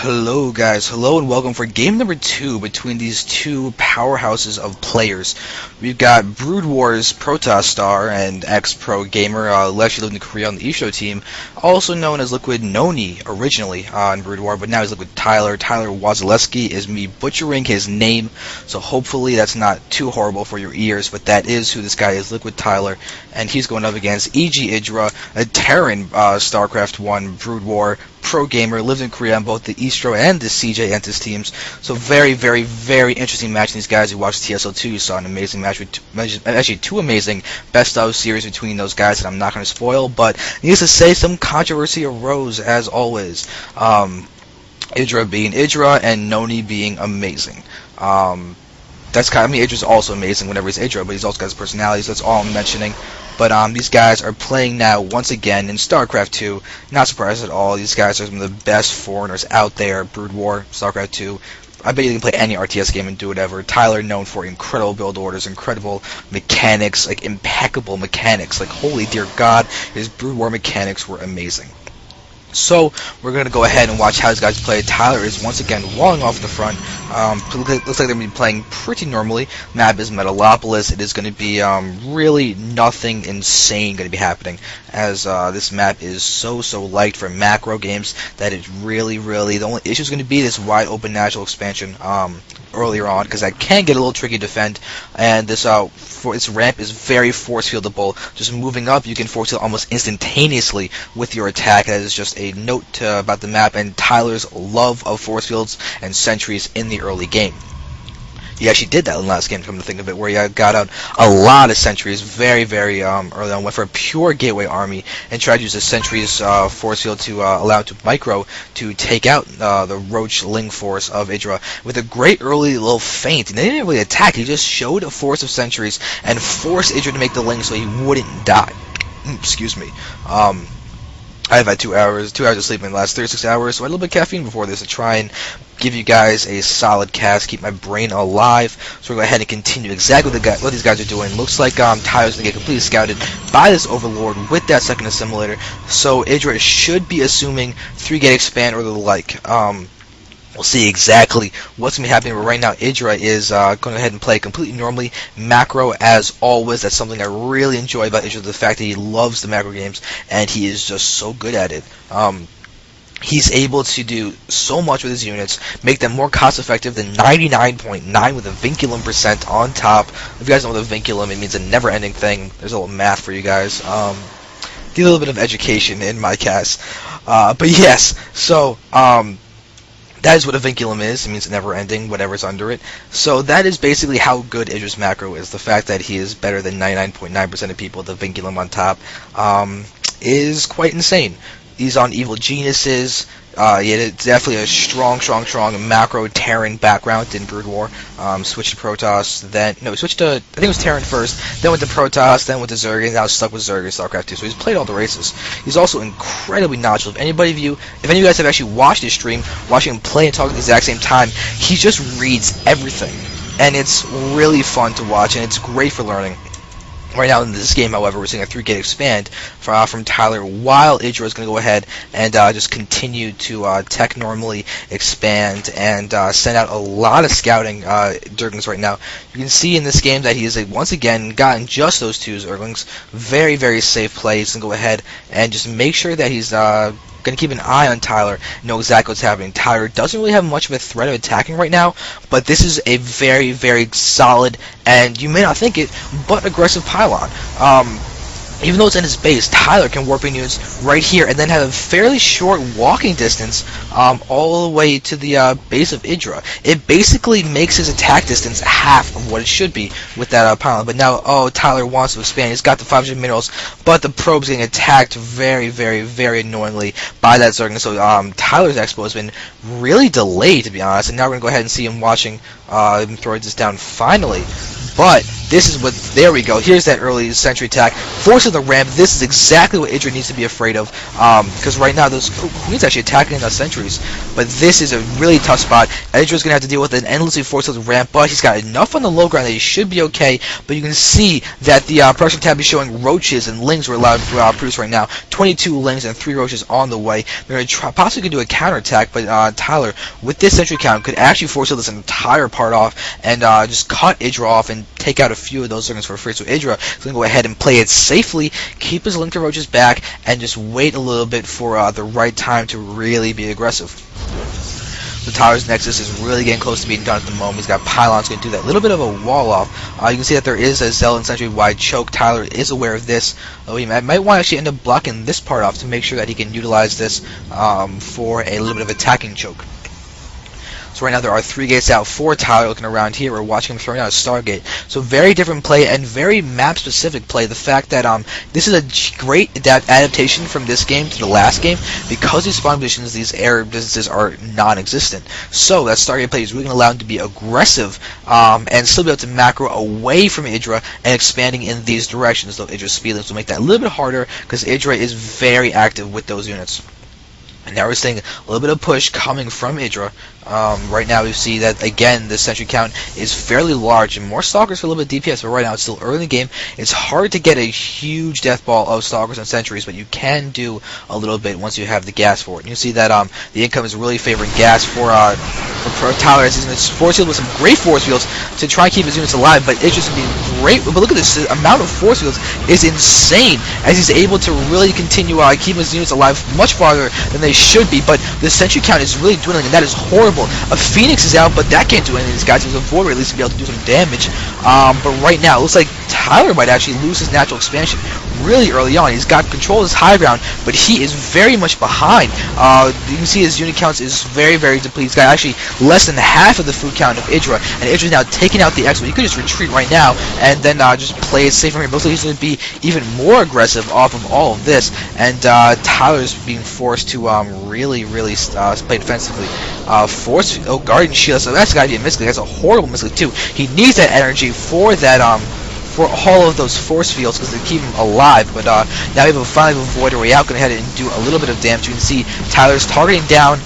Hello guys, hello and welcome for game number 2 between these two powerhouses of players. We've got Brood Wars Protoss star and ex-pro gamer, actually lived in Korea on the EGIdra team, also known as Liquid Noni originally in Brood War, but now he's LiquidTyler. Tyler Wazaleski is me butchering his name, so hopefully that's not too horrible for your ears, but that is who this guy is, LiquidTyler, and he's going up against EGIdra, a Terran StarCraft 1 Brood War pro gamer, lived in Korea on both the EGIdra and the CJ Entis teams. So very interesting match. These guys who watched TSL2, you saw an amazing match with actually two amazing best of series between those guys that I'm not going to spoil, but needless to say, some controversy arose as always. EGIdra being EGIdra and Noni being amazing. That's kind of, EGIdra's also amazing whenever he's EGIdra, but he's also got his personality, so that's all I'm mentioning. But these guys are playing now once again in StarCraft 2. Not surprised at all. These guys are some of the best foreigners out there. Brood War, StarCraft 2. I bet you can play any RTS game and do whatever. Tyler known for incredible build orders, incredible mechanics, like impeccable mechanics. Like holy dear God, his Brood War mechanics were amazing. So we're going to go ahead and watch how these guys play. Tyler is once again walling off the front. Looks like they're going to be playing pretty normally. Map is Metalopolis. It is going to be really nothing insane going to be happening, as this map is so liked for macro games that it really the only issue is going to be this wide open natural expansion earlier on, because that can get a little tricky to defend, and this ramp is very force fieldable. Just moving up, you can force field almost instantaneously with your attack. That is just a note about the map and Tyler's love of force fields and sentries in the early game. He actually did that in the last game, come to think of it, where he got out a lot of sentries very early on, went for a pure gateway army, and tried to use the sentries force field to allow it to micro to take out the Roach Ling force of EGIdra with a great early little feint. And they didn't really attack, he just showed a force of sentries and forced EGIdra to make the Ling so he wouldn't die. Excuse me. I've had 2 hours of sleep in the last 36 hours, so I had a little bit of caffeine before this to try and give you guys a solid cast, keep my brain alive. So we're going to go ahead and continue exactly what these guys are doing. Looks like Tyler's going to get completely scouted by this Overlord with that second assimilator, so EGIdra should be assuming 3-gate expand or the like. We'll see exactly what's going to be happening, but right now EGIdra is going ahead and play completely normally, macro as always. That's something I really enjoy about EGIdra, the fact that he loves the macro games, and he is just so good at it. He's able to do so much with his units, make them more cost effective than 99.9 with a vinculum percent on top. If you guys know what a vinculum, it means a never ending thing. There's a little math for you guys. Get a little bit of education in my cast. But yes, so that is what a vinculum is. It means never ending, whatever's under it. So that is basically how good EGIdra's macro is. The fact that he is better than 99.9% of people with the vinculum on top is quite insane. He's on evil geniuses. Yeah, it's definitely a strong macro Terran background in Brood War. Switched to Protoss, switched to, I think it was Terran first, then went to Protoss, then went to Zerg, and now stuck with Zerg in StarCraft 2. So he's played all the races. He's also incredibly knowledgeable. If any of you guys have actually watched his stream, watching him play and talk at the exact same time, he just reads everything, and it's really fun to watch, and it's great for learning. Right now in this game, however, we're seeing a 3-gate expand from Tyler, while EGIdra is going to go ahead and just continue to tech normally expand and send out a lot of scouting Zerglings right now. You can see in this game that he has once again gotten just those 2 Zerglings. Very safe play. He's going to go ahead and just make sure that he's going to keep an eye on Tyler, know exactly what's happening. Tyler doesn't really have much of a threat of attacking right now, but this is a very solid, and you may not think it, but aggressive pylon. Even though it's in his base, Tyler can warp in units right here and then have a fairly short walking distance all the way to the base of EGIdra. It basically makes his attack distance half of what it should be with that pylon. But now, Tyler wants to expand. He's got the 500 minerals, but the probe's getting attacked very annoyingly by that Zerg. So Tyler's expo has been really delayed, to be honest. And now we're going to go ahead and see him watching him throw this down finally. But This is what, there we go, here's that early sentry attack, forces the ramp. This is exactly what EGIdra needs to be afraid of, because right now those queens actually attacking the sentries, but this is a really tough spot. EGIdra's going to have to deal with an endlessly forces ramp, but he's got enough on the low ground that he should be okay, but you can see that the production tab is showing roaches and lings were allowed to produce right now. 22 lings and 3 roaches on the way. They're going to possibly do a counterattack, but Tyler, with this sentry count, could actually force this entire part off and just cut EGIdra off and take out a few of those things for free. So EGIdra is going to go ahead and play it safely, keep his Linker Roaches back, and just wait a little bit for the right time to really be aggressive. So Tyler's Nexus is really getting close to being done at the moment. He's got pylons going to do that little bit of a wall off. You can see that there is a Zell and Sentry wide choke. Tyler is aware of this. He might want to actually end up blocking this part off to make sure that he can utilize this for a little bit of attacking choke. So right now there are 3 gates out for Tyler. Looking around here, we're watching him throwing out a Stargate. So very different play and very map-specific play. The fact that this is a great adaptation from this game to the last game, because these spawn positions, these air distances are non-existent. So that Stargate play is really going to allow him to be aggressive and still be able to macro away from EGIdra and expanding in these directions. Though EGIdra's speed limits will make that a little bit harder because EGIdra is very active with those units. And now we're seeing a little bit of push coming from EGIdra. Right now we see that, again, the sentry count is fairly large, and more Stalkers for a little bit of DPS, but right now it's still early in the game. It's hard to get a huge death ball of Stalkers and Sentries, but you can do a little bit once you have the gas for it. And you see that the income is really favoring gas for Tyler, as he's going to force field with some great force fields to try and keep his units alive, but it's just going to be great. But look at this, the amount of force fields is insane, as he's able to really continue keeping his units alive much farther than they should be, but the sentry count is really dwindling, and that is horrible. A Phoenix is out, but that can't do anything. These guys will avoid, or at least be able to do some damage. But right now, it looks like Tyler might actually lose his natural expansion really early on. He's got control of his high ground, but he is very much behind. You can see his unit counts is very, very depleted. He's got actually less than half of the food count of EGIdra, and EGIdra's now taking out the X. Well, you could just retreat right now and then just play it safe from here. Mostly he's going to be even more aggressive off of all of this, and Tyler's being forced to really play defensively. Guardian Shield, so that's got to be a misclick. That's a horrible misclick too. He needs that energy for that for all of those force fields because they keep him alive. But now we have finally a Void Array out, going ahead and do a little bit of damage. You can see Tyler's targeting down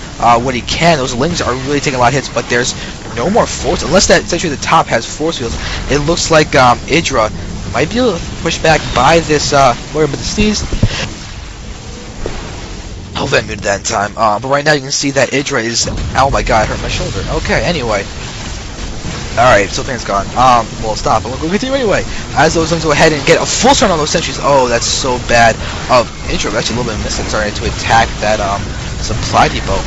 what he can. Those lings are really taking a lot of hits, but there's no more force unless that sentry at the top has force fields. It looks like EGIdra might be able to push back by this Warrior, but the sneeze. Hopefully I muted that in time. But right now you can see that EGIdra is. Oh my god, I hurt my shoulder. Okay, anyway. Alright, so things gone. Well, stop. I'm gonna continue anyway. As those things go ahead and get a full turn on those sentries. Oh, that's so bad. EGIdra actually a little bit missing, starting to attack that supply depot.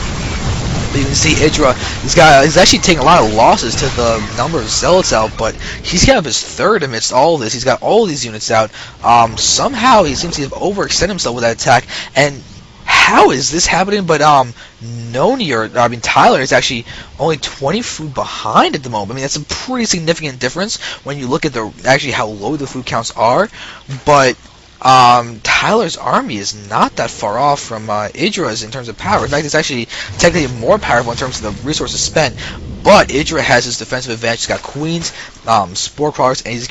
But you can see EGIdra, he's actually taking a lot of losses to the number of zealots out, but he's kind of his third amidst all of this. He's got all of these units out. Somehow he seems to have overextended himself with that attack, and how is this happening? But Tyler is actually only 20 food behind at the moment. I mean, that's a pretty significant difference when you look at actually how low the food counts are. But Tyler's army is not that far off from EGIdra's in terms of power. In fact, it's actually technically more powerful in terms of the resources spent. But EGIdra has his defensive advantage. He's got queens, spore crawlers, and he's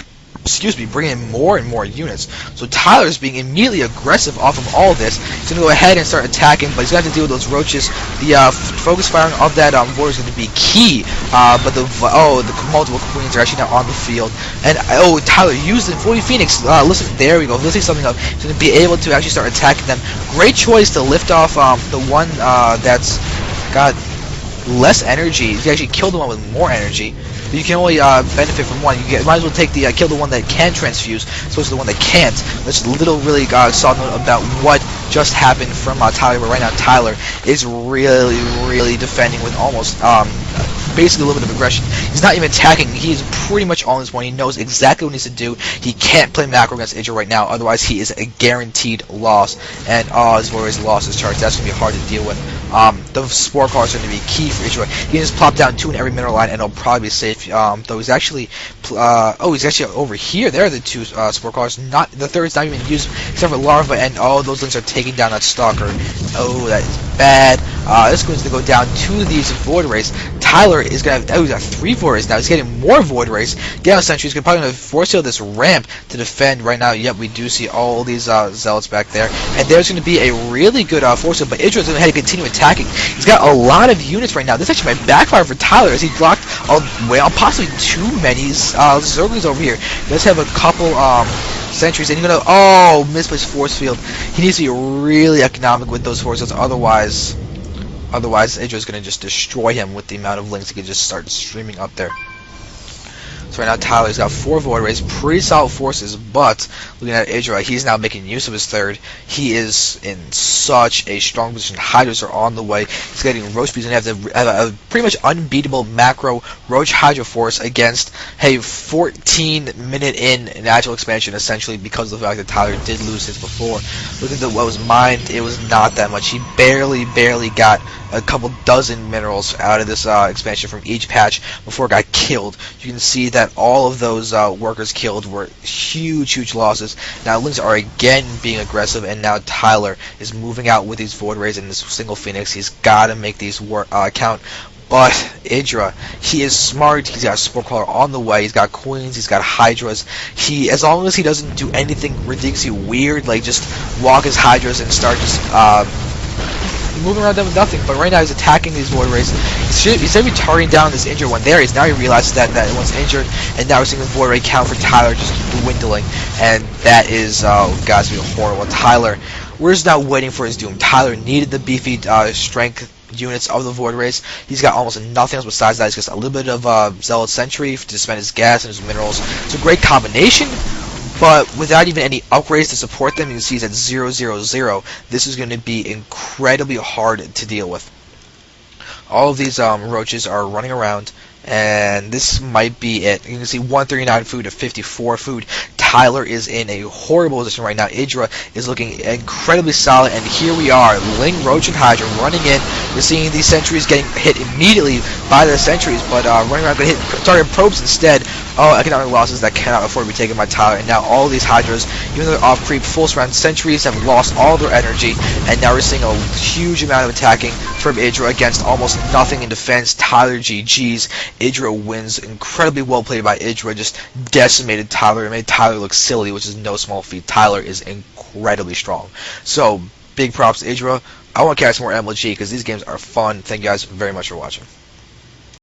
bringing in more and more units. So Tyler's being immediately aggressive off of all this. He's going to go ahead and start attacking, but he's going to have to deal with those roaches. The focus firing of that Void is going to be key. But the multiple queens are actually now on the field. And Tyler used the 40 Phoenix. Listen, there we go. Lifting something up. He's going to be able to actually start attacking them. Great choice to lift off the one that's got less energy. You can actually kill the one with more energy. You can only benefit from one. You might as well take the kill the one that can transfuse, as opposed to the one that can't. That's a little really solid note about what just happened from Tyler. But right now Tyler is really defending with almost basically a little bit of aggression. He's not even attacking. He's pretty much on this one. He knows exactly what he needs to do. He can't play macro against EGIdra right now, otherwise he is a guaranteed loss. And his Warrior's losses charge. That's going to be hard to deal with. The spore crawlers are going to be key for EGIdra. He can just plop down 2 in every mineral line, and it'll probably be safe. Though he's actually, he's actually over here. There are the 2 spore crawlers. Not the third is not even used except for larva, and those links are taking down that stalker. Oh, that is bad. This is going to go down to these Void Rays. Tyler is gonna have, he's got 3 Void Rays now. He's getting more Void Rays. Down Sentry. He's probably gonna force field this ramp to defend right now. Yep, we do see all these Zealots back there, and there's gonna be a really good force field, but Idra's gonna have to continue attacking. He's got a lot of units right now. This actually might backfire for Tyler as he blocked possibly too many Zerglings over here. He does have a couple sentries, and he's gonna misplaced force field. He needs to be really economic with those force fields, otherwise Idra's gonna just destroy him with the amount of links he can just start streaming up there. So right now Tyler's got 4 Void Rays, pretty solid forces, but looking at Idra, he's now making use of his 3rd. He is in such a strong position. Hydras are on the way. He's getting Roach Bees, and have a pretty much unbeatable macro Roach Hydra force against 14 minute in natural expansion, essentially, because of the fact that Tyler did lose his before. Looking at what was mined, it was not that much. He barely got a couple dozen minerals out of this expansion from each patch before it got killed. You can see that all of those workers killed were huge losses. Now Lynx are again being aggressive, and now Tyler is moving out with these Void Rays and this single Phoenix. He's got to make these count. But Idra, he is smart. He's got a Spore Crawler on the way. He's got Queens. He's got Hydras. As long as he doesn't do anything ridiculously weird, like just walk his Hydras and start just moving around them with nothing. But right now he's attacking these Void Rays. He's going to be targeting down this injured one there. Now he realizes that one's injured, and now we're seeing the Void Ray count for Tyler just dwindling, and that is got to be horrible. Tyler, we're just now waiting for his doom. Tyler needed the beefy strength units of the Void Rays. He's got almost nothing else besides that. He's just a little bit of Zealot Sentry to spend his gas and his minerals. It's a great combination, but without even any upgrades to support them, you can see he's at 0-0-0. This is going to be incredibly hard to deal with. All of these roaches are running around, and this might be it. You can see 139 food to 54 food. Tyler is in a horrible position right now. Idra is looking incredibly solid, and here we are, Ling, Roach, and Hydra running in. We're seeing these sentries getting hit immediately by the sentries, but running around going to hit target probes instead. Economic losses that cannot afford to be taken by Tyler, and now all these Hydras, even though they're off creep, full surround sentries have lost all their energy, and now we're seeing a huge amount of attacking from Idra against almost nothing in defense. Tyler GG's. Idra wins. Incredibly well played by Idra, just decimated Tyler and made Tyler look silly, which is no small feat. Tyler is incredibly strong. So, big props to Idra. I want to catch more MLG because these games are fun. Thank you guys very much for watching.